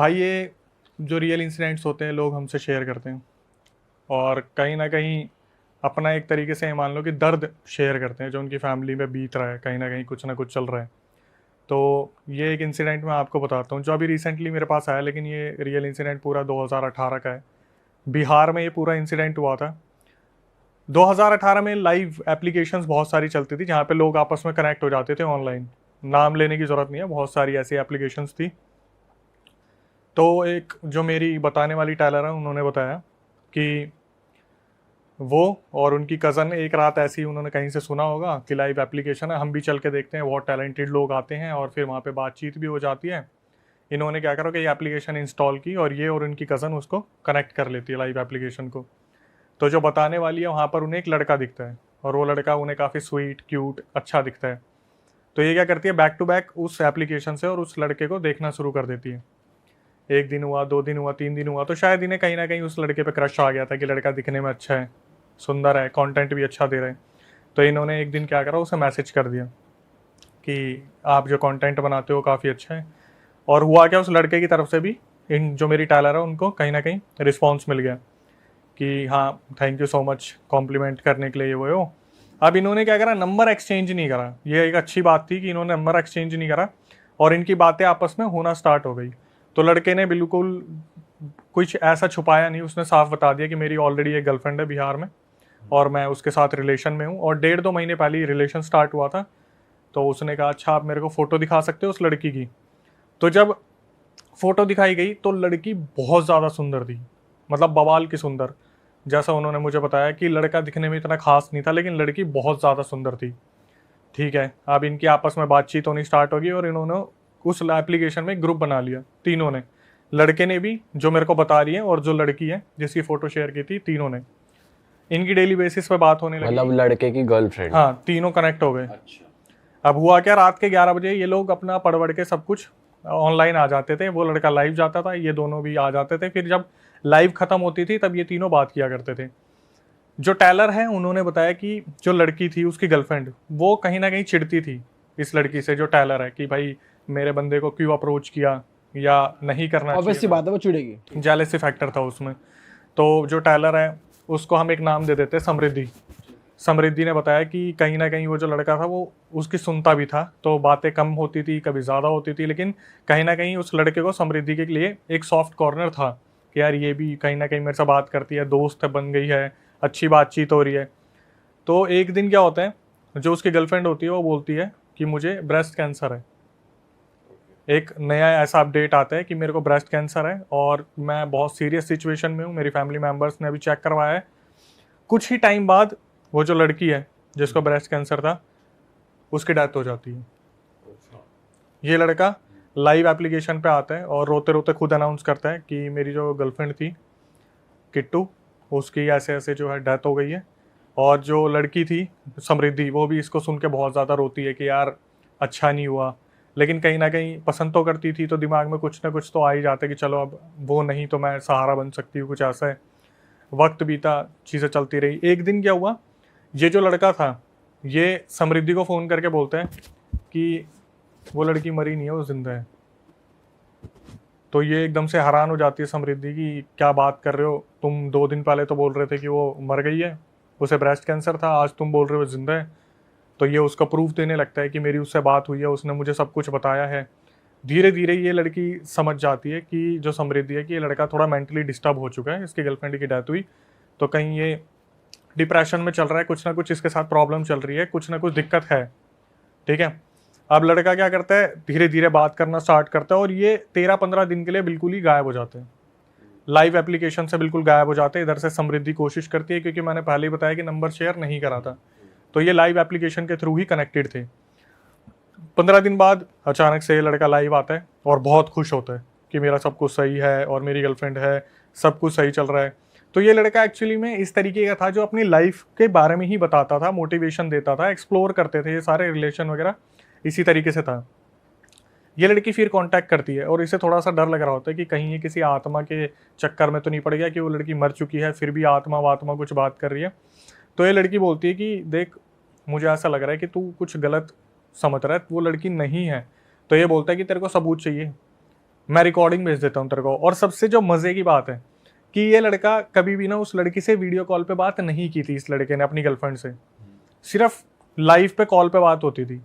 भाई ये जो रियल इंसिडेंट्स होते हैं लोग हमसे शेयर करते हैं, और कहीं ना कहीं अपना एक तरीके से मान लो कि दर्द शेयर करते हैं जो उनकी फैमिली में बीत रहा है, कहीं ना कुछ चल रहा है। तो ये एक इंसिडेंट मैं आपको बताता हूँ जो अभी रिसेंटली मेरे पास आया, लेकिन ये रियल इंसिडेंट पूरा 2018 का है। बिहार में ये पूरा इंसिडेंट हुआ था। 2018 में लाइव एप्लीकेशंस बहुत सारी चलती थी जहाँ पे लोग आपस में कनेक्ट हो जाते थे ऑनलाइन। नाम लेने की ज़रूरत नहीं है, बहुत सारी ऐसी एप्लीकेशंस थी। तो एक जो मेरी बताने वाली टेलर है, उन्होंने बताया कि वो और उनकी कज़न एक रात ऐसी उन्होंने कहीं से सुना होगा कि लाइव एप्लीकेशन है, हम भी चल के देखते हैं। बहुत टैलेंटेड लोग आते हैं और फिर वहाँ पे बातचीत भी हो जाती है। इन्होंने क्या करा कि ये एप्लीकेशन इंस्टॉल की और ये और उनकी कज़न उसको कनेक्ट कर लेती है लाइव एप्लीकेशन को। तो जो बताने वाली है वहाँ पर उन्हें एक लड़का दिखता है, और वो लड़का उन्हें काफ़ी स्वीट क्यूट अच्छा दिखता है। तो ये क्या करती है, बैक टू बैक उस एप्लीकेशन से और उस लड़के को देखना शुरू कर देती है। एक दिन हुआ, 2 दिन हुआ, 3 दिन हुआ, तो शायद इन्हें कहीं ना कहीं उस लड़के पे क्रश आ गया था कि लड़का दिखने में अच्छा है, सुंदर है, कंटेंट भी अच्छा दे रहे हैं। तो इन्होंने एक दिन क्या करा, उसे मैसेज कर दिया कि आप जो कंटेंट बनाते हो काफ़ी अच्छा है। और हुआ क्या, उस लड़के की तरफ से भी इन जो मेरी टेलर है उनको कहीं ना कहीं रिस्पॉन्स मिल गया कि हाँ thank you so much compliment करने के लिए, ये वो। अब इन्होंने क्या करा, नंबर एक्सचेंज नहीं करा। ये एक अच्छी बात थी कि इन्होंने नंबर एक्सचेंज नहीं करा और इनकी बातें आपस में होना स्टार्ट हो गई। तो लड़के ने बिल्कुल कुछ ऐसा छुपाया नहीं, उसने साफ बता दिया कि मेरी ऑलरेडी एक गर्लफ्रेंड है बिहार में और मैं उसके साथ रिलेशन में हूँ, और 1.5-2 महीने पहले ही रिलेशन स्टार्ट हुआ था। तो उसने कहा अच्छा आप मेरे को फ़ोटो दिखा सकते हो उस लड़की की। तो जब फ़ोटो दिखाई गई तो लड़की बहुत ज़्यादा सुंदर थी, मतलब बवाल की सुंदर। जैसा उन्होंने मुझे बताया कि लड़का दिखने में इतना खास नहीं था, लेकिन लड़की बहुत ज़्यादा सुंदर थी। ठीक है, अब इनकी आपस में बातचीत होनी स्टार्ट होगी और इन्होंने उस एप्लीकेशन में ग्रुप बना लिया, तीनों ने। लड़के ने भी, जो मेरे को बता रही है, और जो लड़की है जिसकी फ़ोटो शेयर की थी, तीनों ने। इनकी डेली बेसिस पे बात होने लगी। मतलब लड़के की गर्लफ्रेंड। हाँ, तीनों कनेक्ट हो गए। अच्छा। अब हुआ क्या, रात के 11 बजे ये लोग अपना पढ़ के सब कुछ ऑनलाइन आ जाते थे। वो लड़का लाइव जाता था, ये दोनों भी आ जाते थे। फिर जब लाइव खत्म होती थी तब ये तीनों बात किया करते थे। जो टेलर है उन्होंने बताया कि जो लड़की थी उसकी गर्लफ्रेंड, वो कहीं ना कहीं चिढ़ती थी इस लड़की से, जो टेलर है, कि भाई मेरे बंदे को क्यों अप्रोच किया या नहीं करना ऑब्वियस सी चाहिए बात है, वो चिढ़ेगी। था। जेलेसी फैक्टर था उसमें। तो जो टेलर है उसको हम एक नाम दे देते हैं, समृद्धि। समृद्धि ने बताया कि कहीं ना कहीं वो जो लड़का था वो उसकी सुनता भी था, तो बातें कम होती थी, कभी ज़्यादा होती थी, लेकिन कहीं ना कहीं उस लड़के को समृद्धि के लिए एक सॉफ्ट कॉर्नर था कि यार ये भी कहीं ना कहीं मेरे से बात करती है, दोस्त है, बन गई है, अच्छी बातचीत हो रही है। तो एक दिन क्या होता है, जो उसकी गर्लफ्रेंड होती है वो बोलती है कि मुझे ब्रेस्ट कैंसर है। एक नया ऐसा अपडेट आता है कि मेरे को ब्रेस्ट कैंसर है और मैं बहुत सीरियस सिचुएशन में हूँ, मेरी फैमिली मेम्बर्स ने अभी चेक करवाया है। कुछ ही टाइम बाद वो जो लड़की है जिसको ब्रेस्ट कैंसर था, उसकी डेथ हो जाती है। ये लड़का लाइव एप्लीकेशन पे आता है और रोते रोते खुद अनाउंस करता है कि मेरी जो गर्लफ्रेंड थी किट्टू, उसकी ऐसे ऐसे जो है डेथ हो गई है। और जो लड़की थी समृद्धि, वो भी इसको सुन के बहुत ज़्यादा रोती है कि यार अच्छा नहीं हुआ, लेकिन कहीं ना कहीं पसंद तो करती थी, तो दिमाग में कुछ ना कुछ तो आ ही जाता है कि चलो अब वो नहीं तो मैं सहारा बन सकती हूँ, कुछ ऐसा है। वक्त बीता, चीज़ें चलती रही। एक दिन क्या हुआ, ये जो लड़का था ये समृद्धि को फ़ोन करके बोलते हैं कि वो लड़की मरी नहीं है, वो जिंदा है। तो ये एकदम से हैरान हो जाती है समृद्धि की, क्या बात कर रहे हो तुम, 2 दिन पहले तो बोल रहे थे कि वो मर गई है, उसे ब्रेस्ट कैंसर था, आज तुम बोल रहे हो जिंदा है। तो ये उसका प्रूफ देने लगता है कि मेरी उससे बात हुई है, उसने मुझे सब कुछ बताया है। धीरे धीरे ये लड़की समझ जाती है कि जो समृद्धि है कि ये लड़का थोड़ा मेंटली डिस्टर्ब हो चुका है, इसकी गर्लफ्रेंड की डेथ हुई, तो कहीं ये डिप्रेशन में चल रहा है, कुछ ना कुछ इसके साथ प्रॉब्लम चल रही है, कुछ ना कुछ दिक्कत है। ठीक है, अब लड़का क्या करता है, धीरे धीरे बात करना स्टार्ट करता है और ये 13-15 दिन के लिए बिल्कुल ही गायब हो जाते हैं, लाइव एप्लीकेशन से बिल्कुल गायब हो जाते हैं। इधर से समृद्धि कोशिश करती है, क्योंकि मैंने पहले ही बताया कि नंबर शेयर नहीं करा था, तो ये लाइव एप्लीकेशन के थ्रू ही कनेक्टेड थे। 15 दिन बाद अचानक से ये लड़का लाइव आता है और बहुत खुश होता है कि मेरा सब कुछ सही है और मेरी गर्लफ्रेंड है, सब कुछ सही चल रहा है। तो ये लड़का एक्चुअली में इस तरीके का था जो अपनी लाइफ के बारे में ही बताता था, मोटिवेशन देता था, एक्सप्लोर करते थे ये सारे रिलेशन वगैरह, इसी तरीके से था। ये लड़की फिर कांटेक्ट करती है और इसे थोड़ा सा डर लग रहा होता है कि कहीं ये किसी आत्मा के चक्कर में तो नहीं पड़ गया कि वो लड़की मर चुकी है फिर भी आत्मा वात्मा कुछ बात कर रही है। तो ये लड़की बोलती है कि देख, मुझे ऐसा लग रहा है कि तू कुछ गलत समझ रहा है, वो लड़की नहीं है। तो ये बोलता है कि तेरे को सबूत चाहिए, मैं रिकॉर्डिंग भेज देता हूँ तेरे को। और सबसे जो मजे की बात है कि ये लड़का कभी भी ना उस लड़की से वीडियो कॉल पे बात नहीं की थी, इस लड़के ने अपनी गर्लफ्रेंड से, सिर्फ लाइव पे कॉल पे बात होती थी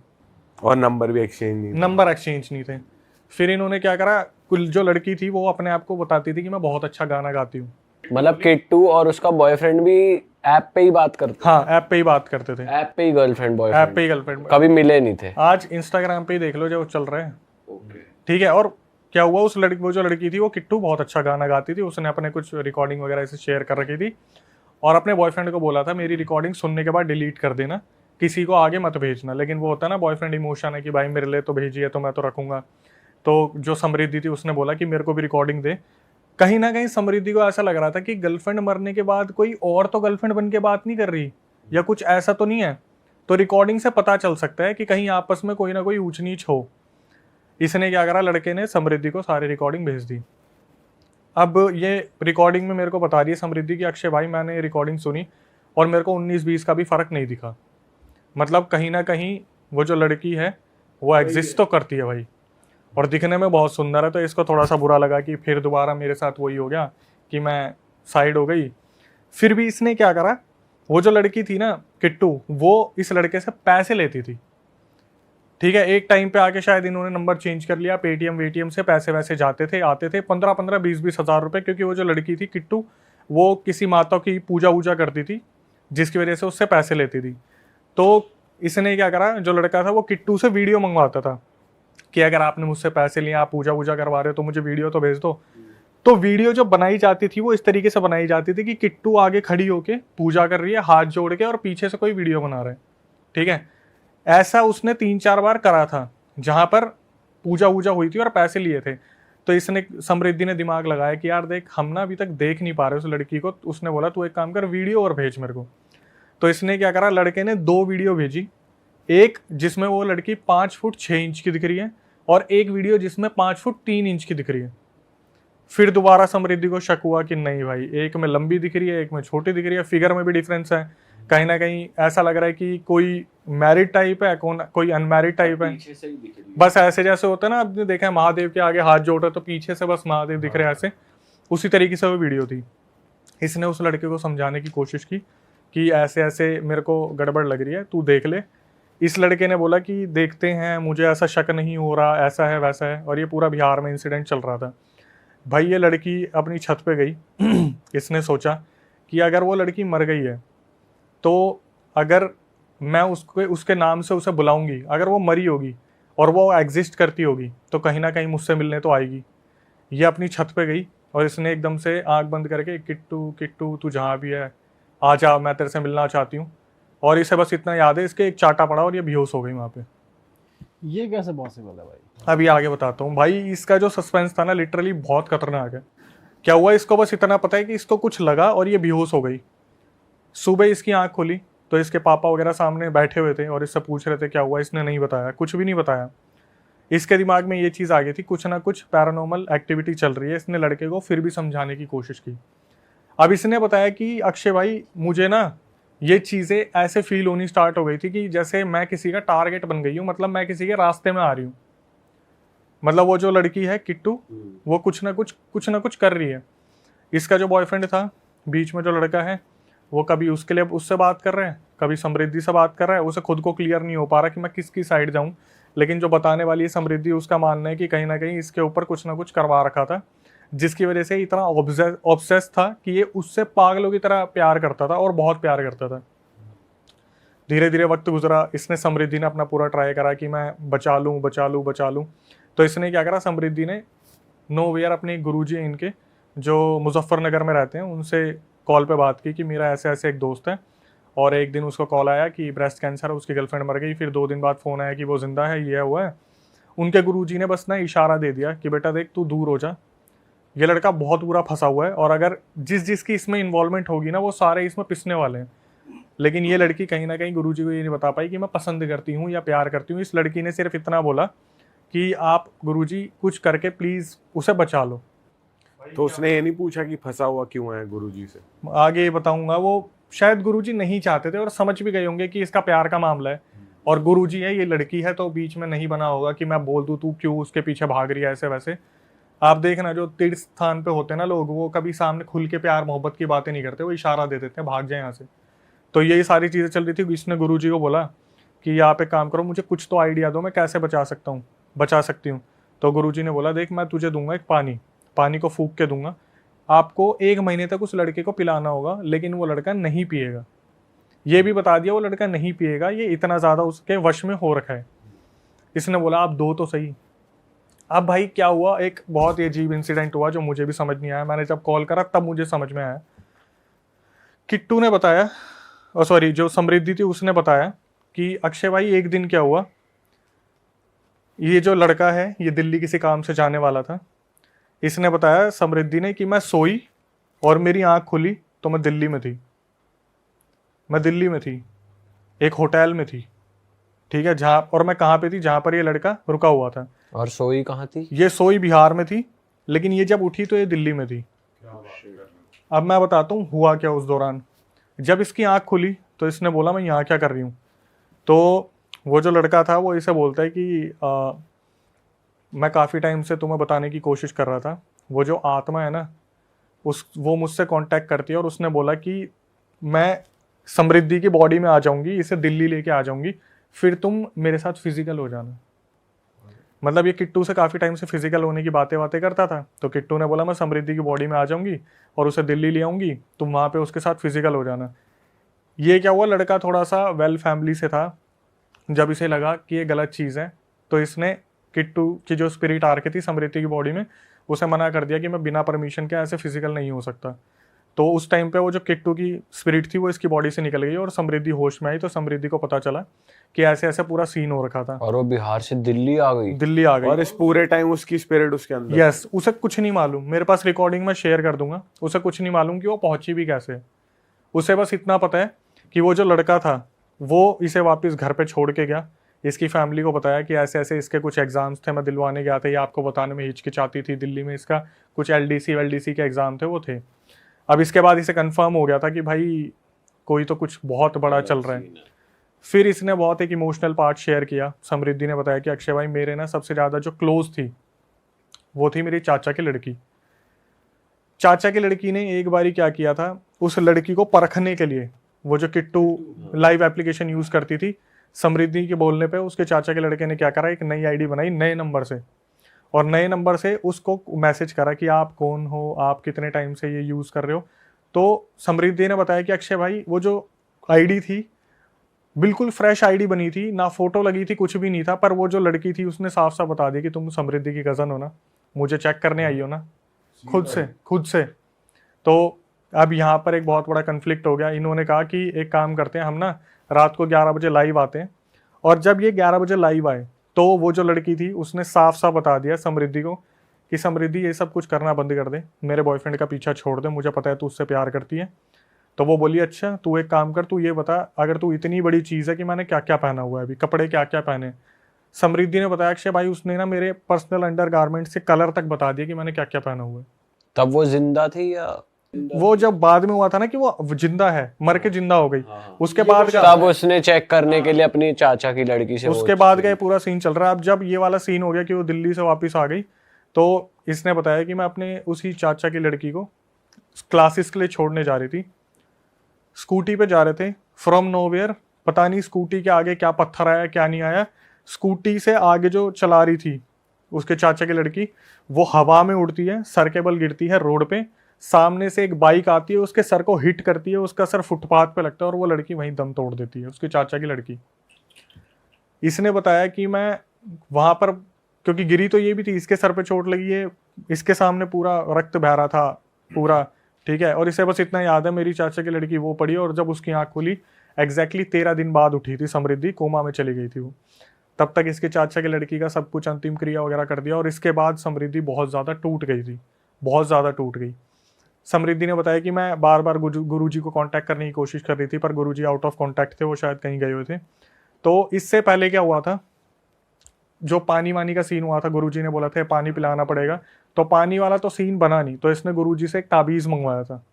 और नंबर एक्सचेंज नहीं थे। फिर इन्होंने क्या करा, कुल जो लड़की थी वो अपने आप को बताती थी कि मैं बहुत अच्छा गाना गाती हूँ। मतलब किट्टू और उसका बॉयफ्रेंड भी ऐप पे ही बात करते? हाँ, ऐप पे ही बात करते थे। ऐप पे ही गर्लफ्रेंड ऐप बॉयफ्रेंड? पे ही गर्लफ्रेंड। कभी मिले नहीं थे? आज इंस्टाग्राम पे ही देख लो जो चल रहे हैं। ठीक है। और क्या हुआ, उस लड़की, वो जो लड़की थी वो किट्टू बहुत अच्छा गाना गाती थी, उसने अपने कुछ रिकॉर्डिंग वगैरह ऐसे शेयर कर रखी थी और अपने बॉयफ्रेंड को बोला था मेरी रिकॉर्डिंग सुनने के बाद डिलीट कर देना, किसी को आगे मत भेजना। लेकिन वो होता है ना बॉयफ्रेंड इमोशन है कि भाई मेरे लिए तो भेजिए तो मैं तो रखूंगा। तो जो समृद्धि थी उसने बोला कि मेरे को भी रिकॉर्डिंग दे। कहीं ना कहीं समृद्धि को ऐसा लग रहा था कि गर्लफ्रेंड मरने के बाद कोई और तो गर्लफ्रेंड बन के बात नहीं कर रही या कुछ ऐसा तो नहीं है। तो रिकॉर्डिंग से पता चल सकता है कि कहीं आपस में कोई ना कोई ऊंच नीच हो। इसने क्या करा, लड़के ने समृद्धि को सारी रिकॉर्डिंग भेज दी। अब ये रिकॉर्डिंग में मेरे को बता रही है समृद्धि की अक्षय भाई मैंने रिकॉर्डिंग सुनी और मेरे को 19-20 का भी फर्क नहीं दिखा। मतलब कहीं ना कहीं वो जो लड़की है वो एग्जिस्ट तो करती है भाई और दिखने में बहुत सुंदर है। तो इसको थोड़ा सा बुरा लगा कि फिर दोबारा मेरे साथ वही हो गया कि मैं साइड हो गई। फिर भी इसने क्या करा, वो जो लड़की थी ना किट्टू, वो इस लड़के से पैसे लेती थी। ठीक है। एक टाइम पे आके शायद इन्होंने नंबर चेंज कर लिया, पेटीएम वेटीएम से पैसे वैसे जाते थे आते थे 15-15 20-20 हज़ार रुपए। क्योंकि वो जो लड़की थी किट्टू वो किसी माता की पूजा वूजा करती थी जिसकी वजह से उससे पैसे लेती थी। तो इसने क्या करा, जो लड़का था वो किट्टू से वीडियो मंगवाता था कि अगर आपने मुझसे पैसे लिए, आप पूजा वूजा करवा रहे हो तो मुझे वीडियो तो भेज दो। तो वीडियो जो बनाई जाती थी वो इस तरीके से बनाई जाती थी कि किट्टू आगे खड़ी होके पूजा कर रही है हाथ जोड़ के और पीछे से कोई वीडियो बना रहा है। ठीक है। ऐसा उसने 3-4 बार करा था जहां पर पूजा वूजा हुई थी और पैसे लिए थे। तो इसने, समृद्धि ने दिमाग लगाया कि यार देख हम ना अभी तक देख नहीं पा रहे उस लड़की को। उसने बोला तू एक काम कर, वीडियो और भेज मेरे को। तो इसने क्या करा, लड़के ने 2 वीडियो भेजी। एक जिसमें वो लड़की 5 फुट 6 इंच की दिख रही है और एक वीडियो जिसमें 5 फुट 3 इंच की दिख रही है। फिर दोबारा समृद्धि को शक हुआ कि नहीं भाई, एक में लंबी दिख रही है एक में छोटी दिख रही है, फिगर में भी डिफरेंस है। कहीं ना कहीं ऐसा लग रहा है कि कोई मैरिड टाइप है, कोई अनमैरिड टाइप है। बस ऐसे जैसे होता है ना, आपने देखा है महादेव के आगे हाथ जोड़ रहे तो पीछे से बस महादेव दिख रहे हैं ऐसे, उसी तरीके से वो वीडियो थी। इसने उस लड़के को समझाने की कोशिश की कि ऐसे ऐसे मेरे को गड़बड़ लग रही है, तू देख ले। इस लड़के ने बोला कि देखते हैं, मुझे ऐसा शक नहीं हो रहा, ऐसा है वैसा है। और ये पूरा बिहार में इंसिडेंट चल रहा था भाई। ये लड़की अपनी छत पे गई इसने सोचा कि अगर वो लड़की मर गई है तो अगर मैं उसके नाम से उसे बुलाऊंगी, अगर वो मरी होगी और वो एग्जिस्ट करती होगी तो कहीं ना कहीं मुझसे मिलने तो आएगी। ये अपनी छत पे गई और इसने एकदम से आंख बंद करके किट्टू किट्टू तू जहाँ भी है आ जा, मैं तेरे से मिलना चाहती हूँ। और इसे बस इतना याद है, इसके एक चाटा पड़ा और ये बेहोश हो गई वहाँ पे। ये कैसे पॉसिबल है भाई? अभी आगे बताता हूँ भाई। इसका जो सस्पेंस था ना लिटरली बहुत खतरनाक है। क्या हुआ, इसको बस इतना पता है कि इसको कुछ लगा और ये बेहोश हो गई। सुबह इसकी आंख खुली तो इसके पापा वगैरह सामने बैठे हुए थे और इससे पूछ रहे थे क्या हुआ। इसने नहीं बताया, कुछ भी नहीं बताया। इसके दिमाग में ये चीज़ आ गई थी कुछ ना कुछ पैरानॉर्मल एक्टिविटी चल रही है। इसने लड़के को फिर भी समझाने की कोशिश की। अब इसने बताया कि अक्षय भाई मुझे ना ये चीज़ें ऐसे फील होनी स्टार्ट हो गई थी कि जैसे मैं किसी का टारगेट बन गई हूँ, मतलब मैं किसी के रास्ते में आ रही हूँ। मतलब वो जो लड़की है किट्टू वो कुछ ना कुछ कर रही है। इसका जो बॉयफ्रेंड था बीच में जो लड़का है वो कभी उसके लिए उससे बात कर रहे हैं, कभी समृद्धि से बात कर रहा है। उसे खुद को क्लियर नहीं हो पा रहा कि मैं किसकी साइड जाऊं। लेकिन जो बताने वाली है समृद्धि, उसका मानना है कि कहीं ना कहीं इसके ऊपर कुछ ना कुछ करवा रखा था जिसकी वजह से इतना ऑब्सेस था कि ये उससे पागलों की तरह प्यार करता था और बहुत प्यार करता था। धीरे धीरे वक्त गुजरा, इसने समृद्धि ने अपना पूरा ट्राई करा कि मैं बचा लूँ। तो इसने क्या करा, समृद्धि ने नोवेयर अपने गुरुजी हैं इनके जो मुजफ्फरनगर में रहते हैं उनसे कॉल पे बात की कि मेरा ऐसे ऐसे एक दोस्त है। और एक दिन उसको कॉल आया कि ब्रेस्ट कैंसर है, उसकी गर्लफ्रेंड मर गई। फिर 2 दिन बाद फ़ोन आया कि वो जिंदा है, ये हुआ है। उनके गुरुजी ने बस ना इशारा दे दिया कि बेटा देख तू दूर हो जा, ये लड़का बहुत बुरा फंसा हुआ है और अगर जिसकी इसमें इन्वॉल्वमेंट होगी ना वो सारे इसमें पिसने वाले हैं। लेकिन ये लड़की कहीं ना कहीं गुरुजी को ये नहीं बता पाई कि मैं पसंद करती हूँ या प्यार करती हूँ। इस लड़की ने सिर्फ इतना बोला कि आप गुरुजी कुछ करके प्लीज़ उसे बचा लो। तो उसने ये नहीं पूछा कि फंसा हुआ क्यों है गुरुजी से? आगे बताऊंगा। वो शायद गुरुजी नहीं चाहते थे और समझ भी गए होंगे कि इसका प्यार का मामला है और गुरुजी है, ये लड़की है, तो बीच में नहीं बना होगा कि मैं बोल दूं तू क्यों उसके पीछे भाग रही है ऐसे वैसे। आप देखना जो तीर्थ स्थान पे होते हैं ना लोग, वो कभी सामने खुल के प्यार मोहब्बत की बातें नहीं करते, वो इशारा दे देते हैं भाग जाए यहाँ से। तो यही सारी चीज़ें चल रही थी। इसने गुरुजी को बोला कि आप एक काम करो, मुझे कुछ तो आइडिया दो, मैं कैसे बचा सकती हूँ। तो गुरुजी ने बोला देख, मैं तुझे दूंगा एक पानी को फूंक के दूंगा, आपको 1 महीने तक उस लड़के को पिलाना होगा, लेकिन वो लड़का नहीं पिएगा। ये भी बता दिया वो लड़का नहीं पिएगा, ये इतना ज़्यादा उसके वश में हो रखा है। इसने बोला आप दो तो सही। अब भाई क्या हुआ, एक बहुत ही अजीब इंसिडेंट हुआ जो मुझे भी समझ नहीं आया। मैंने जब कॉल करा तब मुझे समझ में आया। किट्टू ने बताया, सॉरी जो समृद्धि थी उसने बताया कि अक्षय भाई एक दिन क्या हुआ, ये जो लड़का है ये दिल्ली किसी काम से जाने वाला था। इसने बताया समृद्धि ने कि मैं सोई और मेरी आंख खुली तो मैं दिल्ली में थी, एक होटल में थी, ठीक है, जहाँ, और मैं कहाँ पे थी, जहाँ पर ये लड़का रुका हुआ था। और सोई कहाँ थी? ये सोई बिहार में थी, लेकिन ये जब उठी तो ये दिल्ली में थी। अब मैं बताता हूँ हुआ क्या उस दौरान। जब इसकी आंख खुली तो इसने बोला मैं यहाँ क्या कर रही हूँ। तो वो जो लड़का था वो इसे बोलता है कि मैं काफ़ी टाइम से तुम्हें बताने की कोशिश कर रहा था, वो जो आत्मा है ना वो मुझसे कांटेक्ट करती है और उसने बोला कि मैं समृद्धि की बॉडी में आ जाऊंगी, इसे दिल्ली लेके आ जाऊंगी, फिर तुम मेरे साथ फिजिकल हो जाना। मतलब ये किट्टू से काफ़ी टाइम से फिजिकल होने की बातें करता था। तो किट्टू ने बोला मैं समृद्धि की बॉडी में आ जाऊंगी और उसे दिल्ली ले आऊंगी, तुम वहाँ पे उसके साथ फिजिकल हो जाना। ये क्या हुआ, लड़का थोड़ा सा वेल फैमिली से था। जब इसे लगा कि ये गलत चीज़ है तो इसने किट्टू की जो स्पिरिट आ रखी थी समृद्धि की बॉडी में, उसे मना कर दिया कि मैं बिना परमिशन के ऐसे फिजिकल नहीं हो सकता। तो उस टाइम पे वो जो किट्टू की स्पिरिट थी वो इसकी बॉडी से निकल गई और समृद्धि होश में आई। तो समृद्धि को पता चला कि ऐसे ऐसे पूरा सीन हो रखा था और वो बिहार से दिल्ली आ गई। और इस पूरे टाइम उसकी स्पिरिट उसके अंदर। यस, उसे कुछ नहीं मालूम, मेरे पास रिकॉर्डिंग में शेयर कर दूंगा, उसे कुछ नहीं मालूम कि वो पहुंची भी कैसे। उसे बस इतना पता है कि वो जो लड़का था वो इसे वापस घर पे छोड़ के गया। इसकी फैमिली को बताया कि ऐसे ऐसे इसके कुछ एग्जाम्स थे, मैं दिलवाने गया था, ये आपको बताने में हिचकिचाती थी, दिल्ली में इसका कुछ LDC के एग्जाम थे वो थे। अब इसके बाद इसे कंफर्म हो गया था कि भाई कोई तो कुछ बहुत बड़ा चल रहा है। फिर इसने बहुत एक इमोशनल पार्ट शेयर किया। समृद्धि ने बताया कि अक्षय भाई मेरे ना सबसे ज़्यादा जो क्लोज थी वो थी मेरी चाचा की लड़की। चाचा की लड़की ने एक बारी क्या किया था, उस लड़की को परखने के लिए, वो जो किट्टू लाइव एप्लीकेशन यूज़ करती थी, समृद्धि के बोलने पे उसके चाचा के लड़के ने क्या करा, एक नई आईडी बनाई नए नंबर से, और नए नंबर से उसको मैसेज करा कि आप कौन हो, आप कितने टाइम से ये यूज़ कर रहे हो। तो समृद्धि ने बताया कि अक्षय भाई वो जो आईडी थी बिल्कुल फ्रेश आईडी बनी थी, ना फोटो लगी थी, कुछ भी नहीं था, पर वो जो लड़की थी उसने साफ साफ बता दिया कि तुम समृद्धि की कज़न हो ना, मुझे चेक करने आई हो ना, खुद से। तो अब यहाँ पर एक बहुत बड़ा कन्फ्लिक्ट हो गया। इन्होंने कहा कि एक काम करते हैं, हम ना रात को 11 बजे लाइव आते हैं, और जब ये 11 बजे लाइव आए तो वो जो लड़की थी उसने साफ साफ बता दिया समृद्धि को कि समृद्धि ये सब कुछ करना बंद कर दे, मेरे बॉयफ्रेंड का पीछा छोड़ दे, मुझे पता है तू उससे प्यार करती है। तो वो बोली अच्छा तू एक काम कर, तू ये बता, अगर तू इतनी बड़ी चीज़ है कि मैंने क्या क्या पहना हुआ है, अभी कपड़े क्या क्या पहने। समृद्धि ने बताया अक्षय भाई उसने ना मेरे पर्सनल अंडरगारमेंट्स के कलर तक बता दिया कि मैंने क्या क्या पहना हुआ है। तब वो जिंदा थी या? वो जब बाद में हुआ था ना कि वो जिंदा है, मर के जिंदा हो गई, उसके बाद तब उसने चेक करने के लिए अपनी चाचा की लड़की से उसके बाद का ये पूरा सीन चल रहा है। अब जब ये वाला सीन हो गया कि वो दिल्ली से वापस आ गई, तो इसने बताया कि मैं अपने उसी चाचा की लड़की को क्लासेस के लिए छोड़ने जा रही थी, स्कूटी पे जा रहे थे फ्रॉम नोवेयर, पता नहीं स्कूटी के आगे क्या पत्थर आया क्या नहीं आया, स्कूटी से आगे जो चला रही थी उसके चाचा की लड़की, वो हवा में उड़ती है, सर के बल गिरती है रोड पे, सामने से एक बाइक आती है उसके सर को हिट करती है, उसका सर फुटपाथ पे लगता है और वो लड़की वहीं दम तोड़ देती है, उसके चाचा की लड़की। इसने बताया कि मैं वहां पर, क्योंकि गिरी तो ये भी थी, इसके सर पे चोट लगी है, इसके सामने पूरा रक्त बह रहा था पूरा, ठीक है, और इसे बस इतना याद है मेरी चाचा की लड़की वो पड़ी, और जब उसकी आंख खुली एग्जैक्टली 13 दिन बाद उठी थी समृद्धि, कोमा में चली गई थी वो। तब तक इसके चाचा की लड़की का सब कुछ अंतिम क्रिया वगैरह कर दिया, और इसके बाद समृद्धि बहुत ज़्यादा टूट गई थी, बहुत ज़्यादा टूट गई। समृद्धि ने बताया कि मैं बार बार गुरुजी को कांटेक्ट करने की कोशिश कर रही थी, पर गुरुजी आउट ऑफ कांटेक्ट थे, वो शायद कहीं गए हुए थे। तो इससे पहले क्या हुआ था, जो पानी वानी का सीन हुआ था, गुरुजी ने बोला था पानी पिलाना पड़ेगा, तो पानी वाला तो सीन बना नहीं, तो इसने गुरुजी से एक ताबीज़ मंगवाया था।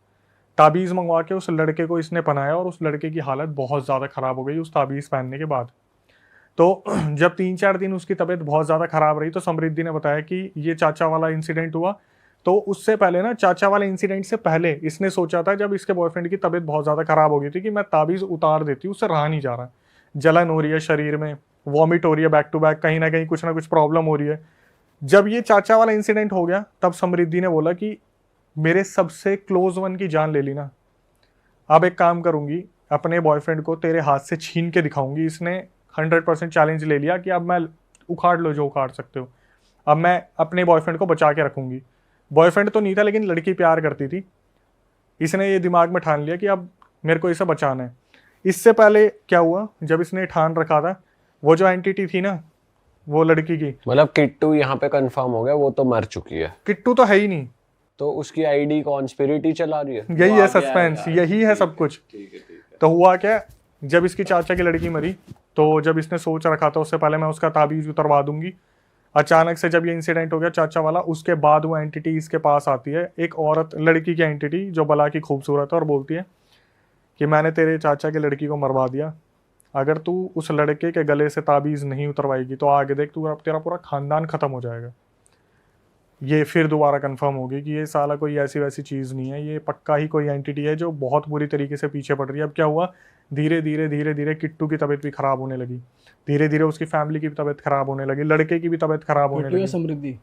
ताबीज़ मंगवा के उस लड़के को इसने पहनाया, और उस लड़के की हालत बहुत ज़्यादा ख़राब हो गई उस ताबीज़ पहनने के बाद। तो जब 3-4 दिन उसकी तबीयत बहुत ज़्यादा ख़राब रही तो समृद्धि ने बताया कि ये चाचा वाला इंसिडेंट हुआ। तो उससे पहले ना, चाचा वाले इंसिडेंट से पहले इसने सोचा था, जब इसके बॉयफ्रेंड की तबीयत बहुत ज़्यादा ख़राब हो गई थी, कि मैं ताबीज़ उतार देती हूँ, उससे रहा नहीं जा रहा, जलन हो रही है शरीर में, वॉमिट हो रही है बैक टू बैक, कहीं ना कहीं कुछ ना कुछ प्रॉब्लम हो रही है। जब ये चाचा वाला इंसिडेंट हो गया तब समृद्धि ने बोला कि मेरे सबसे क्लोज वन की जान ले ली ना, अब एक काम करूंगी, अपने बॉयफ्रेंड को तेरे हाथ से छीन के दिखाऊंगी। इसने 100% चैलेंज ले लिया कि अब मैं, उखाड़ लो जो उखाड़ सकते हो, अब मैं अपने बॉयफ्रेंड को बचा के रखूंगी। बॉयफ्रेंड तो नहीं था लेकिन लड़की प्यार करती थी। इसने ये दिमाग में ठान लिया कि अब मेरे को इसे बचाना है। इससे पहले क्या हुआ, जब इसने ठान रखा था, वो जो एंटिटी थी ना वो लड़की की, मतलब किट्टू यहाँ पे कंफर्म हो गया, वो तो मर चुकी है, किट्टू तो है ही नहीं, तो उसकी आईडी कॉन्स्पिरिटी चला रही है। यही है सस्पेंस, यही है सब कुछ। तो हुआ क्या, जब इसकी चाचा की लड़की मरी तो जब इसने सोच रखा था उससे पहले मैं उसका ताबीज उतरवा दूंगी, अचानक से जब ये इंसिडेंट हो गया चाचा वाला, उसके बाद वो एंटिटी इसके पास आती है, एक औरत, लड़की की एंटिटी जो बला की खूबसूरत है, और बोलती है कि मैंने तेरे चाचा की लड़की को मरवा दिया, अगर तू उस लड़के के गले से ताबीज़ नहीं उतरवाएगी तो आगे देख तू, तेरा पूरा खानदान ख़त्म हो जाएगा। ये फिर दोबारा कंफर्म होगी कि ये साला कोई ऐसी वैसी चीज़ नहीं है, ये पक्का ही कोई एंटिटी है जो बहुत बुरी तरीके से पीछे पड़ रही है। अब क्या हुआ, धीरे धीरे धीरे धीरे किट्टू की तबीयत भी ख़राब होने लगी, धीरे धीरे उसकी फैमिली की भी तबीयत ख़राब होने लगी, लड़के की भी तबीयत ख़राब होने किट्टू या लगी। समृद्धि?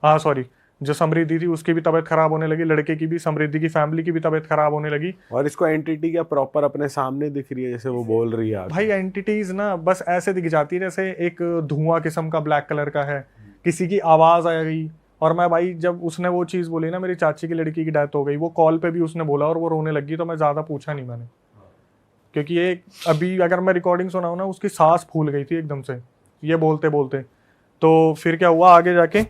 हाँ सॉरी, जो समृद्धि थी उसकी भी तबीयत खराब होने लगी, लड़के की भी, समृद्धि की फैमिली की भी तबीयत खराब होने लगी। और इसको एंटिटी क्या प्रॉपर अपने सामने दिख रही है जैसे वो बोल रही है? भाई एंटिटीज ना बस ऐसे दिख जाती है जैसे एक धुआं किस्म का ब्लैक कलर का है, किसी की आवाज़ आ गई। और मैं भाई जब उसने वो चीज़ बोली ना, मेरी चाची की लड़की की डेथ हो गई, वो कॉल पे भी उसने बोला और वो रोने लगी, तो मैं ज़्यादा पूछा नहीं मैंने, क्योंकि ये अभी अगर मैं रिकॉर्डिंग सुना हूँ ना, उसकी सांस फूल गई थी एकदम से ये बोलते बोलते। तो फिर क्या हुआ आगे जाके,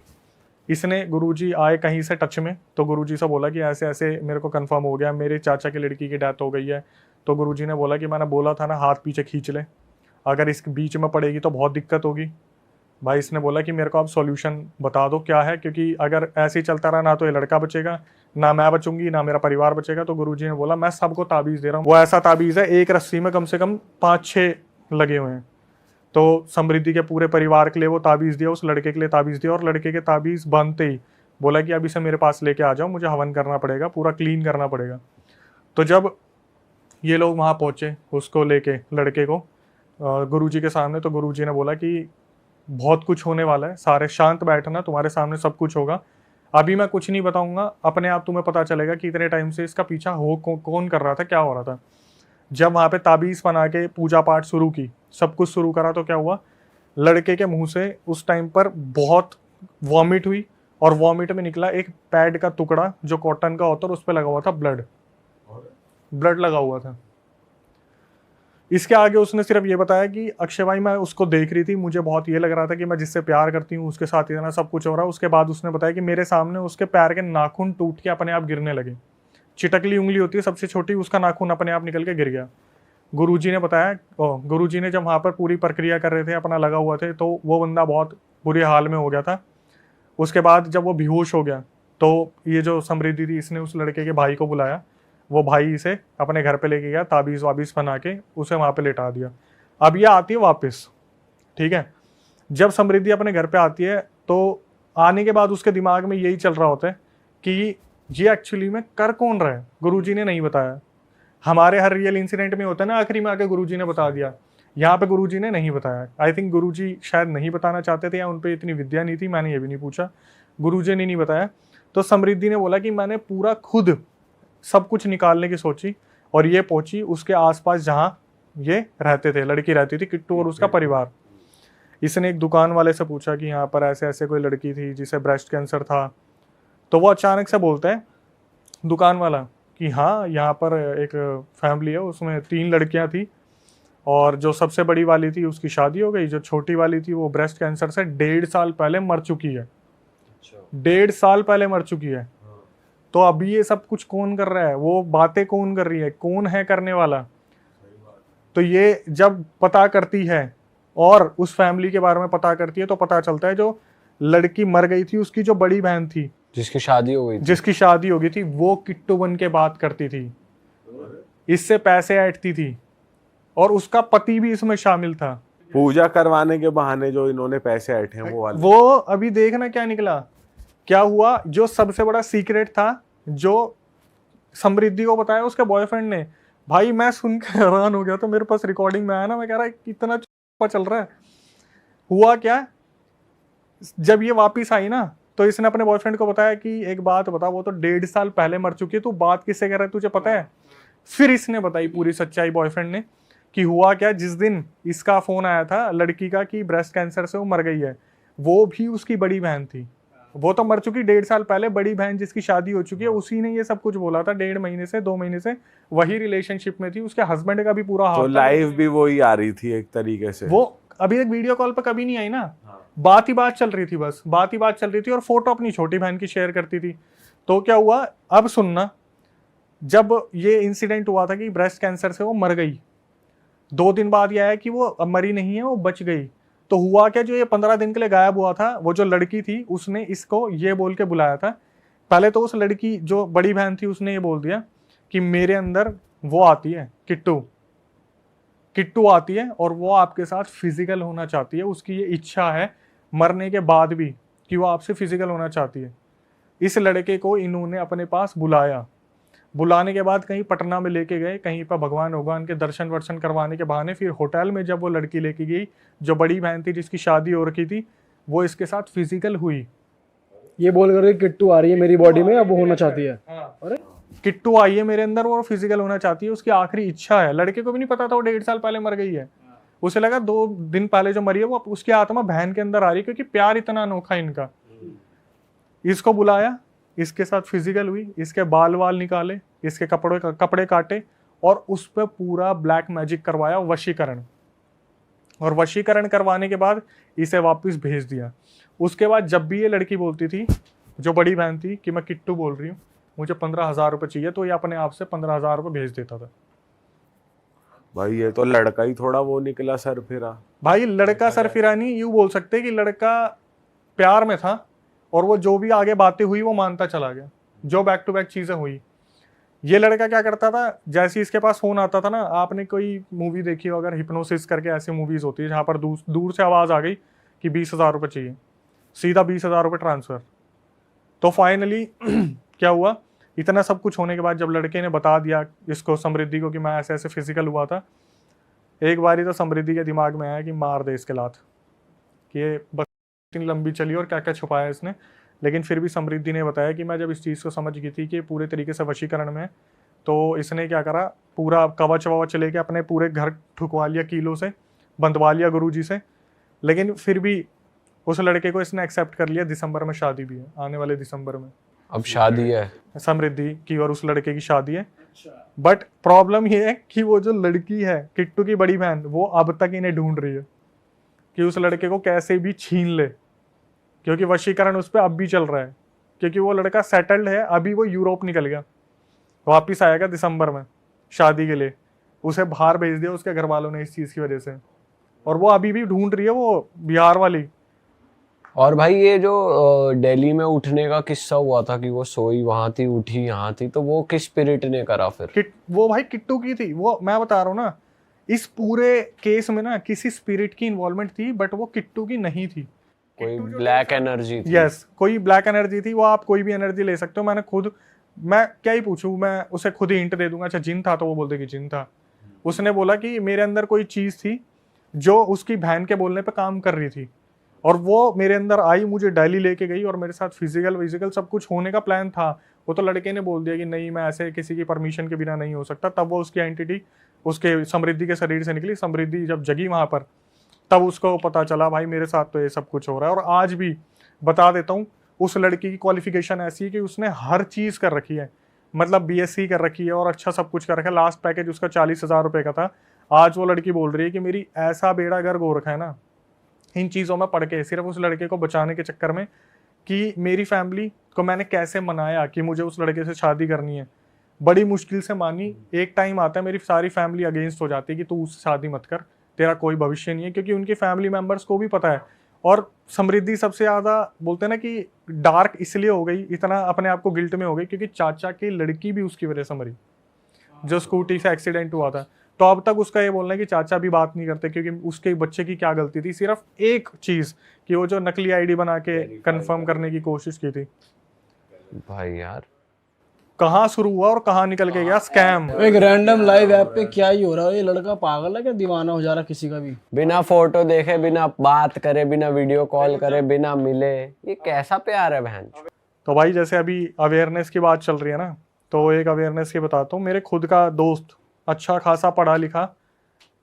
इसने, गुरुजी आए कहीं से टच में, तो गुरुजी से बोला कि ऐसे ऐसे मेरे को कंफर्म हो गया, मेरे चाचा की लड़की की डेथ हो गई है। तो गुरुजी ने बोला कि मैंने बोला था ना हाथ पीछे खींच ले, अगर इसके बीच में पड़ेगी तो बहुत दिक्कत होगी। भाई इसने बोला कि मेरे को आप सॉल्यूशन बता दो क्या है, क्योंकि अगर ऐसे ही चलता रहा ना तो ये लड़का बचेगा, ना मैं बचूंगी, ना मेरा परिवार बचेगा। तो गुरुजी ने बोला मैं सबको ताबीज़ दे रहा हूँ। वो ऐसा ताबीज़ है, एक रस्सी में कम से कम 5-6 लगे हुए हैं। तो समृद्धि के पूरे परिवार के लिए वो ताबीज़ दिया, उस लड़के के लिए ताबीज़ दिया, और लड़के के ताबीज़ बांधते ही बोला कि अभी से मेरे पास लेके आ जाओ, मुझे हवन करना पड़ेगा, पूरा क्लीन करना पड़ेगा। तो जब ये लोग वहाँ पहुँचे उसको लेके, लड़के को गुरुजी के सामने, तो गुरुजी ने बोला कि बहुत कुछ होने वाला है, सारे शांत बैठना, तुम्हारे सामने सब कुछ होगा, अभी मैं कुछ नहीं बताऊंगा, अपने आप तुम्हें पता चलेगा कि इतने टाइम से इसका पीछा कौन कर रहा था, क्या हो रहा था। जब वहाँ पे ताबीज़ बना के पूजा पाठ शुरू की, सब कुछ शुरू करा, तो क्या हुआ, लड़के के मुंह से उस टाइम पर बहुत वॉमिट हुई, और वॉमिट में निकला एक पैड का टुकड़ा जो कॉटन का होता है, उस पर लगा हुआ था ब्लड लगा हुआ था। इसके आगे उसने सिर्फ ये बताया कि अक्षय भाई मैं उसको देख रही थी, मुझे बहुत ये लग रहा था कि मैं जिससे प्यार करती हूँ उसके साथ इतना सब कुछ हो रहा है। उसके बाद उसने बताया कि मेरे सामने उसके पैर के नाखून टूट के अपने आप गिरने लगे, चिटकली उंगली होती है सबसे छोटी, उसका नाखून अपने आप निकल के गिर गया। गुरुजी ने बताया, गुरुजी ने जब वहाँ पर पूरी प्रक्रिया कर रहे थे, अपना लगा हुआ थे, तो वो बंदा बहुत बुरे हाल में हो गया था। उसके बाद जब वो बेहोश हो गया तो ये जो समृद्धि थी, इसने उस लड़के के भाई को बुलाया, वो भाई इसे अपने घर पे लेके गया, ताबीज़ वाबीज़ बना के उसे वहाँ पे लेटा दिया। अब ये आती है वापस, ठीक है। जब समृद्धि अपने घर पे आती है तो आने के बाद उसके दिमाग में यही चल रहा होता है कि ये एक्चुअली में कर कौन रहा है, गुरुजी ने नहीं बताया। हमारे हर रियल इंसिडेंट में होता है ना, आखिरी में आके गुरुजी ने बता दिया, यहाँ पे गुरुजी ने नहीं बताया। आई थिंक गुरुजी शायद नहीं बताना चाहते थे, या उन पर इतनी विद्या नहीं थी, मैंने ये भी नहीं पूछा, गुरुजी ने नहीं बताया। तो समृद्धि ने बोला कि मैंने पूरा खुद सब कुछ निकालने की सोची, और ये पहुंची उसके आसपास जहाँ ये रहते थे, लड़की रहती थी, किट्टू और उसका परिवार। इसने एक दुकान वाले से पूछा कि यहाँ पर ऐसे ऐसे कोई लड़की थी जिसे ब्रेस्ट कैंसर था। तो वो अचानक से बोलता है दुकान वाला कि हाँ यहाँ पर एक फैमिली है, उसमें 3 लड़कियाँ थी, और जो सबसे बड़ी वाली थी उसकी शादी हो गई, जो छोटी वाली थी वो ब्रेस्ट कैंसर से 1.5 साल पहले मर चुकी है। 1.5 साल पहले मर चुकी है। तो अभी ये सब कुछ कौन कर रहा है, वो बातें कौन कर रही है, कौन है करने वाला। तो ये जब पता करती है और उस फैमिली के बारे में पता करती है, तो पता चलता है जो लड़की मर गई थी उसकी जो बड़ी बहन थी, जिसकी शादी हो गई थी, वो किट्टू बन के बात करती थी, इससे पैसे ऐंठती थी, और उसका पति भी इसमें शामिल था। पूजा करवाने के बहाने जो इन्होंने पैसे ऐंठे हैं वो वाले। वो अभी देखना क्या निकला, क्या हुआ। जो सबसे बड़ा सीक्रेट था जो समृद्धि को बताया उसके बॉयफ्रेंड ने, भाई मैं सुन के हैरान हो गया। तो मेरे पास रिकॉर्डिंग में आया ना, मैं कह रहा इतना चल रहा है। हुआ क्या, जब ये वापिस आई ना तो इसने अपने बॉयफ्रेंड को बताया कि एक बात बता, वो तो 1.5 साल पहले मर चुकी है, तू बात किससे कर रहा है, तुझे पता है। फिर इसने बताई पूरी सच्चाई बॉयफ्रेंड ने कि हुआ क्या। जिस दिन इसका फोन आया था लड़की का कि ब्रेस्ट कैंसर से वो मर गई है, वो भी उसकी बड़ी बहन थी। वो तो मर चुकी 1.5 साल पहले, बड़ी बहन जिसकी शादी हो चुकी है उसी ने ये सब कुछ बोला था। 1.5 महीने से 2 महीने से वही रिलेशनशिप में थी, उसके हस्बैंड का भी पूरा हाथ तो था। लाइव भी वही आ रही थी एक तरीके से। वो अभी तक वीडियो कॉल पर कभी नहीं आई ना, बात ही बात चल रही थी, बस बात ही बात चल रही थी। और फोटो अपनी छोटी बहन की शेयर करती थी। तो क्या हुआ, अब सुनना, जब ये इंसिडेंट हुआ था कि ब्रेस्ट कैंसर से वो मर गई, 2 दिन बाद ये आया कि वो अब मरी नहीं है, वो बच गई। तो हुआ क्या, जो ये 15 दिन के लिए गायब हुआ था, वो जो लड़की थी उसने इसको ये बोल के बुलाया था। पहले तो उस लड़की जो बड़ी बहन थी उसने ये बोल दिया कि मेरे अंदर वो आती है किट्टू आती है और वो आपके साथ फिजिकल होना चाहती है। उसकी ये इच्छा है मरने के बाद भी कि वो आपसे फिजिकल होना चाहती है। इस लड़के को इन्होंने अपने पास बुलाया। बुलाने के बाद कहीं पटना में लेके गए, कहीं पर भगवान के दर्शन वर्शन करवाने के बहाने। फिर होटल में जब वो लड़की लेके गई, जो बड़ी बहन थी जिसकी शादी हो रखी थी, वो इसके साथ फिजिकल हुई। ये बोल कर किट्टू आ रही है मेरी बॉडी में, अब वो होना चाहती है। अरे किट्टू आई है मेरे अंदर, वो फिजिकल होना चाहती है, उसकी आखिरी इच्छा है। लड़के को भी नहीं पता था वो 1.5 साल पहले मर गई है। उसे लगा 2 दिन पहले जो मरी है वो उसकी आत्मा बहन के अंदर आ रही है, क्योंकि प्यार इतना अनोखा इनका। इसको बुलाया, इसके साथ फिजिकल हुई, इसके बाल वाल निकाले, इसके कपड़े काटे और उस पर पूरा ब्लैक मैजिक करवाया, वशीकरण। और वशीकरण करवाने के बाद इसे वापस भेज दिया। उसके बाद जब भी ये लड़की बोलती थी, जो बड़ी बहन थी, कि मैं किट्टू बोल रही हूँ, मुझे 15,000 रुपये चाहिए, तो ये अपने आप से 15,000 रुपये भेज देता था। भाई ये तो लड़का ही थोड़ा वो निकला सर फिरा। भाई लड़का सर फिरा नहीं, यूं बोल सकते कि लड़का प्यार में था और वो जो भी आगे बातें हुई वो मानता चला गया, जो बैक टू बैक चीजें हुई। ये लड़का क्या करता था, जैसे इसके पास फोन आता था ना, आपने कोई मूवी देखी हो अगर, हिप्नोसिस करके ऐसी मूवीज होती है जहां पर दूर से आवाज आ गई कि 20,000 रुपये चाहिए, सीधा 20,000 रुपये ट्रांसफर। तो फाइनली क्या हुआ, इतना सब कुछ होने के बाद जब लड़के ने बता दिया इसको, समृद्धि को, कि मैं ऐसे ऐसे फिजिकल हुआ था, एक बारी तो समृद्धि के दिमाग में आया कि मार दे इसके लात, कि ये बस इतनी लंबी चली और क्या क्या छुपाया इसने। लेकिन फिर भी समृद्धि ने बताया कि मैं जब इस चीज़ को समझ गई थी कि पूरे तरीके से वशीकरण में, तो इसने क्या करा, पूरा कवच ववच लेके अपने पूरे घर ठुकवा लिया, कीलों से बंधवा लिया गुरुजी से। लेकिन फिर भी उस लड़के को इसने एक्सेप्ट कर लिया। दिसंबर में शादी भी है, आने वाले दिसंबर में अब शादी है समृद्धि की और उस लड़के की शादी है। बट प्रॉब्लम ये है कि वो जो लड़की है, किट्टू की बड़ी बहन, वो अब तक इन्हें ढूंढ रही है कि उस लड़के को कैसे भी छीन ले, क्योंकि वशीकरण उस पर अब भी चल रहा है। क्योंकि वो लड़का सेटल्ड है, अभी वो यूरोप निकल गया, वापिस आएगा दिसंबर में शादी के लिए। उसे बाहर भेज दिया उसके घर वालों ने इस चीज़ की वजह से, और वो अभी भी ढूंढ रही है, वो बिहार वाली। और भाई ये जो दिल्ली में उठने का किस्सा हुआ था कि वो सोई वहां थी, उठी यहाँ थी, तो वो किस स्पिरिट ने करा फिर? वो भाई किट्टू की थी। वो मैं बता रहा हूँ ना, इस पूरे केस में ना किसी स्पिरिट की इन्वॉल्वमेंट थी, बट वो किट्टू की नहीं थी। कोई ब्लैक एनर्जी थी। यस, कोई ब्लैक एनर्जी थी। वो आप कोई भी एनर्जी ले सकते हो। मैं क्या ही पूछूं, मैं उसे खुद ही हिंट दे दूंगा। अच्छा जिन था, तो वो बोलते कि जिन था। उसने बोला कि मेरे अंदर कोई चीज़ थी जो उसकी बहन के बोलने पे काम कर रही थी, और वो मेरे अंदर आई, मुझे दिल्ली लेके गई, और मेरे साथ फिजिकल सब कुछ होने का प्लान था। वो तो लड़के ने बोल दिया कि नहीं, मैं ऐसे किसी की परमिशन के बिना नहीं हो सकता। तब वो उसकी एंटिटी उसके समृद्धि के शरीर से निकली। समृद्धि जब जगी वहाँ पर, तब उसको पता चला भाई मेरे साथ तो ये सब कुछ हो रहा है। और आज भी बता देता हूँ, उस लड़की की क्वालिफिकेशन ऐसी है कि उसने हर चीज़ कर रखी है, मतलब बीएससी कर रखी है और अच्छा सब कुछ कर रखा है। लास्ट पैकेज उसका 40,000 रुपये का था। आज वो लड़की बोल रही है कि मेरी ऐसा बेड़ा गर्क हो रखा है ना इन चीज़ों में पढ़ के, सिर्फ उस लड़के को बचाने के चक्कर में, कि मेरी फैमिली को मैंने कैसे मनाया कि मुझे उस लड़के से शादी करनी है। बड़ी मुश्किल से मानी। एक टाइम आता है मेरी सारी फैमिली अगेंस्ट हो जाती है कि तू उससे शादी मत कर, तेरा कोई भविष्य नहीं है, क्योंकि उनके फैमिली मेम्बर्स को भी पता है। और समृद्धि सबसे ज़्यादा बोलते हैं ना कि डार्क इसलिए हो गई, इतना अपने आप को गिल्ट में हो गई, क्योंकि चाचा की लड़की भी उसकी वजह से मरी, जो स्कूटी से एक्सीडेंट हुआ था। तो अब तक उसका ये बोलना है कि चाचा भी बात नहीं करते, क्योंकि उसके बच्चे की क्या गलती थी, सिर्फ एक चीज कि वो जो नकली आईडी बना के कंफर्म करने की कोशिश की थी। भाई यार कहाँ शुरू हुआ और कहाँ निकल के गया स्कैम। एक रैंडम लाइव ऐप पे क्या ही हो रहा है, ये लड़का पागल है क्या, दीवाना हो जा रहा किसी का भी। बिना फोटो देखे, बिना बात करे, बिना वीडियो कॉल करे, बिना मिले, ये कैसा प्यार है बहन। तो भाई जैसे अभी अवेयरनेस की बात चल रही है ना, तो एक अवेयरनेस की बताता हूँ। मेरे खुद का दोस्त अच्छा खासा पढ़ा लिखा,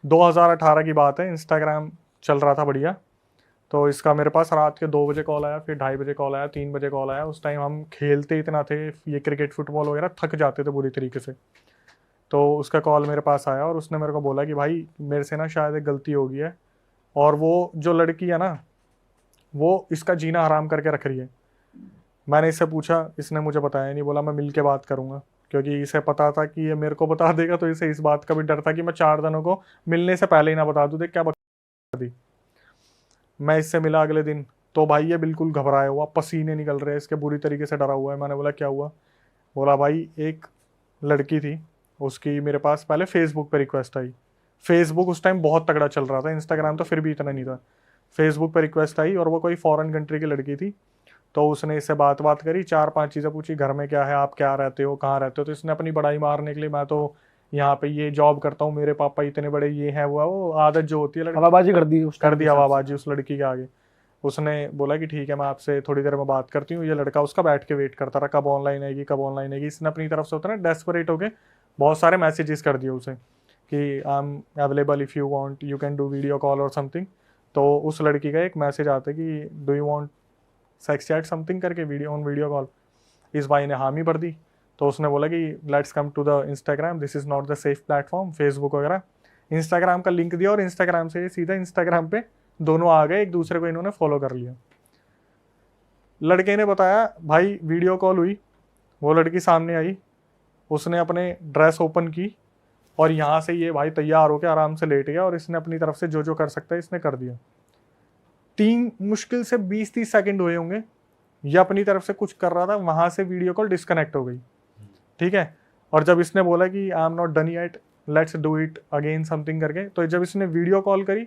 2018 की बात है, इंस्टाग्राम चल रहा था बढ़िया। तो इसका मेरे पास रात के 2 बजे कॉल आया, फिर 2:30 बजे कॉल आया, 3 बजे कॉल आया। उस टाइम हम खेलते इतना थे, ये क्रिकेट फुटबॉल वगैरह, थक जाते थे बुरी तरीके से। तो उसका कॉल मेरे पास आया और उसने मेरे को बोला कि भाई मेरे से ना शायद एक गलती हो गई है, और वो जो लड़की है ना वो इसका जीना हराम करके रख रही है। मैंने इससे पूछा, इसने मुझे बताया नहीं, बोला मैं मिल के बात करूँगा, क्योंकि इसे पता था कि ये मेरे को बता देगा। तो इसे इस बात का भी डर था कि मैं 4 दिनों को मिलने से पहले ही ना बता दूँ, देख क्या बता दी। मैं इससे मिला अगले दिन, तो भाई ये बिल्कुल घबराया हुआ, पसीने निकल रहे हैं इसके, बुरी तरीके से डरा हुआ है। मैंने बोला क्या हुआ? बोला भाई एक लड़की थी, उसकी मेरे पास पहले फेसबुक पे रिक्वेस्ट आई। फेसबुक उस टाइम बहुत तगड़ा चल रहा था, इंस्टाग्राम तो फिर भी इतना नहीं था। फेसबुक पे रिक्वेस्ट आई और वो कोई फॉरेन कंट्री की लड़की थी। तो उसने इससे बात करी, 4-5 चीज़ें पूछी, घर में क्या है, आप क्या रहते हो, कहाँ रहते हो। तो इसने अपनी बड़ाई मारने के लिए, मैं तो यहाँ पे ये जॉब करता हूँ, मेरे पापा इतने बड़े ये है वो आदत जो होती है, हवाबाजी कर दी कर दी हवाबाजी उस लड़की के आगे। उसने बोला कि ठीक है मैं आपसे थोड़ी देर में बात करती हूँ। ये लड़का उसका बैठ के वेट करता रहा, कब ऑनलाइन आएगी, कब ऑनलाइन आएगी। इसने अपनी तरफ से होता है ना डेस्परेट होके बहुत सारे मैसेजेस कर दिए उसे कि I am available if you want, you can do video call और समथिंग। तो उस लड़की का एक मैसेज आता है कि do you want sex chat something करके, वीडियो कॉल। इस भाई ने हामी भर दी। तो उसने बोला कि let's come to the Instagram, this is not the safe platform. Facebook वगैरह, इंस्टाग्राम का लिंक दिया और इंस्टाग्राम से सीधा इंस्टाग्राम पे दोनों आ गए, एक दूसरे को इन्होंने फॉलो कर लिया। लड़के ने बताया भाई वीडियो कॉल हुई, वो लड़की सामने आई, उसने अपने ड्रेस ओपन की और यहाँ से ये भाई तैयार होकर आराम से लेट गया और इसने अपनी तरफ से जो जो कर सकता है इसने कर दिया। 3 मुश्किल से 20-30 सेकंड हुए होंगे, ये अपनी तरफ से कुछ कर रहा था, वहां से वीडियो कॉल डिस्कनेक्ट हो गई। ठीक है, और जब इसने बोला कि I am not done yet, let's do it again something करके, तो जब इसने वीडियो कॉल करी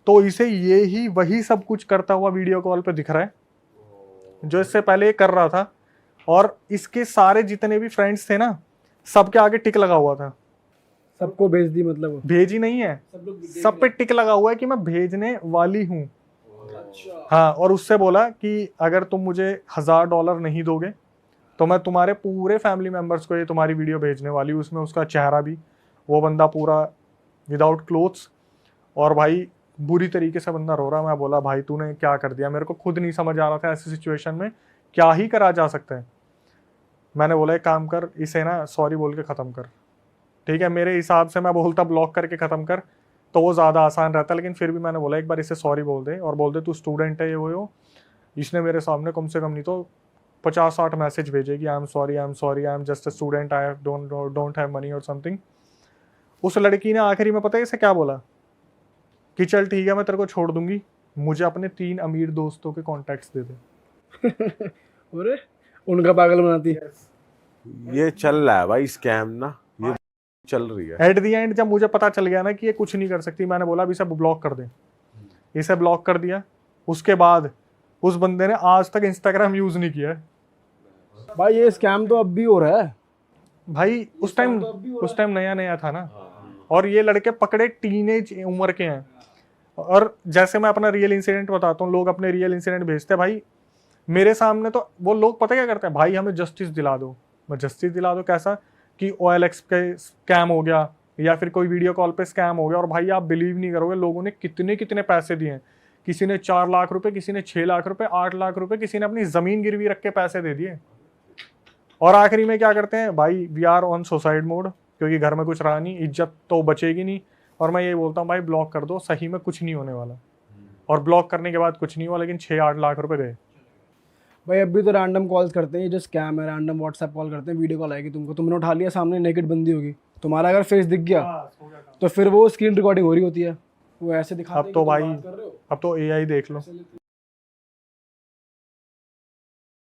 तो इसे ये ही वही सब कुछ करता हुआ वीडियो कॉल पे दिख रहा है जो इससे पहले ये कर रहा था। और इसके सारे जितने भी फ्रेंड्स थे ना, सबके आगे टिक लगा हुआ था। सबको भेज दी मतलब? भेजी नहीं है, सब पे टिक लगा हुआ है कि मैं भेजने वाली हूँ। हाँ, और उससे बोला कि अगर तुम मुझे $1000 नहीं दोगे तो मैं तुम्हारे पूरे फैमिली मेंबर्स को ये तुम्हारी वीडियो भेजने वाली हूँ। उसमें उसका चेहरा भी, वो बंदा पूरा विदाउट क्लोथ्स, और भाई बुरी तरीके से बंदा रो रहा। मैं बोला भाई तूने क्या कर दिया, मेरे को खुद नहीं समझ आ रहा था ऐसी सिचुएशन में क्या ही करा जा सकता है। मैंने बोला एक काम कर, इसे ना सॉरी बोल के ख़त्म कर। ठीक है, मेरे हिसाब से मैं बोलता ब्लॉक करके ख़त्म कर तो वो ज़्यादा आसान रहता, लेकिन फिर भी मैंने बोला एक बार इसे सॉरी बोल दे, और बोल दे तू स्टूडेंट है ये वो हो। इसने मेरे सामने कम से कम नहीं तो 50-60 मैसेज भेजे कि I am sorry, I am just a student, I don't have money और समथिंग। उस लड़की ने आखिरी में पता है इसे क्या बोला कि चल ठीक है मैं तेरे को छोड़ दूंगी, मुझे अपने 3 अमीर दोस्तों के कॉन्टैक्ट्स दे दे। अरे उनका पागल बनाती है। ये चल रहा है भाई स्कैम ना, ये चल रही है। एट द एंड जब मुझे पता चल गया ना कि ये कुछ नहीं कर सकती, मैंने बोला अभी इसे ब्लॉक कर दे। इसे ब्लॉक कर दिया। उसके बाद उस बंदे ने आज तक इंस्टाग्राम यूज नहीं किया है। भाई ये स्कैम तो अब भी हो रहा है भाई उस टाइम नया था ना, और ये लड़के पकड़े टीनेज उम्र के हैं। और जैसे मैं अपना रियल इंसिडेंट बताता हूँ, लोग अपने रियल इंसिडेंट भेजते हैं भाई मेरे सामने, तो वो लोग पता क्या करते हैं, भाई हमें जस्टिस दिला दो। मैं जस्टिस दिला दो कैसा कि OLX पे स्कैम हो गया या फिर कोई वीडियो कॉल पे स्कैम हो गया, और भाई आप बिलीव नहीं करोगे लोगों ने कितने कितने पैसे दिए हैं। किसी ने 4 लाख रुपए, किसी ने 6 लाख रुपए, 8 लाख रुपए, किसी ने अपनी ज़मीन गिरवी रख के पैसे दे दिए। और आखिरी में क्या करते हैं भाई, we are on suicide mode, क्योंकि घर में कुछ रहा नहीं, इज्जत तो बचेगी नहीं। और मैं ये बोलता हूँ भाई ब्लॉक कर दो, सही में कुछ नहीं होने वाला। और ब्लॉक करने के बाद कुछ नहीं हुआ, लेकिन 6-8 लाख रुपए गए। भाई अभी तो रैंडम कॉल्स करते हैं, ये जो स्कैम है, रैंडम व्हाट्सएप कॉल करते हैं, वीडियो कॉल आएगी तुमको, तुमने उठा लिया, सामने नेकेड बंदी होगी, तुम्हारा अगर फेस दिख गया तो फिर वो स्क्रीन रिकॉर्डिंग हो रही होती है, वो ऐसे दिखाते हैं अब तो कि तुम भाई बात कर रहे हो। अब तो AI देख लो।